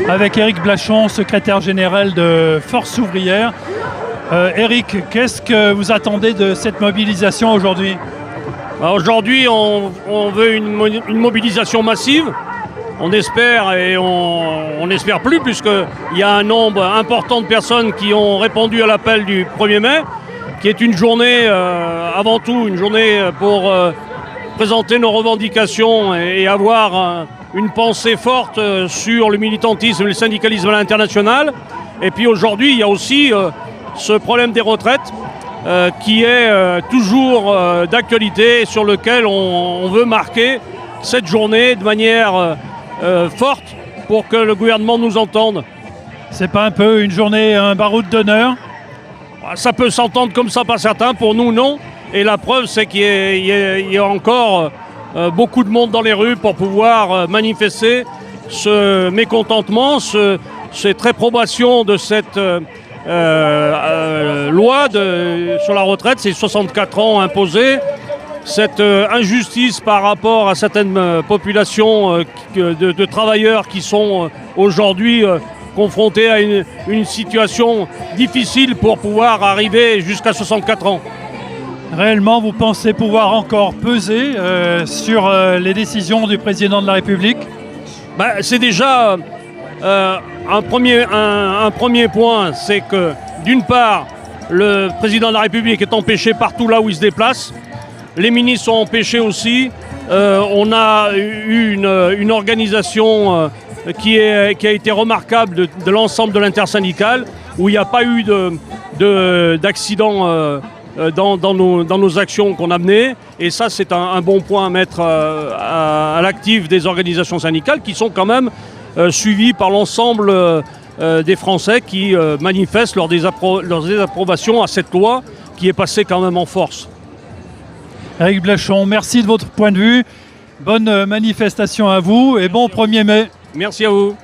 avec Éric Blachon, secrétaire général de Force ouvrière. Éric, qu'est-ce que vous attendez de cette mobilisation aujourd'hui? Aujourd'hui, on veut une mobilisation massive. On espère et on n'espère plus, puisqu'il y a un nombre important de personnes qui ont répondu à l'appel du 1er mai, qui est une journée, avant tout, une journée pour présenter nos revendications et avoir une pensée forte sur le militantisme et le syndicalisme à l'international. Et puis aujourd'hui, il y a aussi ce problème des retraites qui est toujours d'actualité, sur lequel on veut marquer cette journée de manière forte pour que le gouvernement nous entende. C'est pas un peu une journée, un baroud d'honneur? Ça peut s'entendre comme ça par certains, pour nous non. Et la preuve, c'est qu'il y a encore beaucoup de monde dans les rues pour pouvoir manifester ce mécontentement, cette réprobation de cette loi sur la retraite, ces 64 ans imposés, cette injustice par rapport à certaines populations de travailleurs qui sont aujourd'hui confrontés à une situation difficile pour pouvoir arriver jusqu'à 64 ans. Réellement, vous pensez pouvoir encore peser sur les décisions du président de la République? C'est déjà un premier point, c'est que d'une part, le président de la République est empêché partout là où il se déplace. Les ministres sont empêchés aussi. On a eu une organisation qui a été remarquable de l'ensemble de l'intersyndicale, où il n'y a pas eu d'accident dans nos actions qu'on a menées. Et ça, c'est un bon point à mettre à l'actif des organisations syndicales, qui sont quand même suivies par l'ensemble des Français qui manifestent leur désapprobation à cette loi qui est passée quand même en force. Éric Blachon, merci de votre point de vue. Bonne manifestation à vous et bon 1er mai. Merci à vous.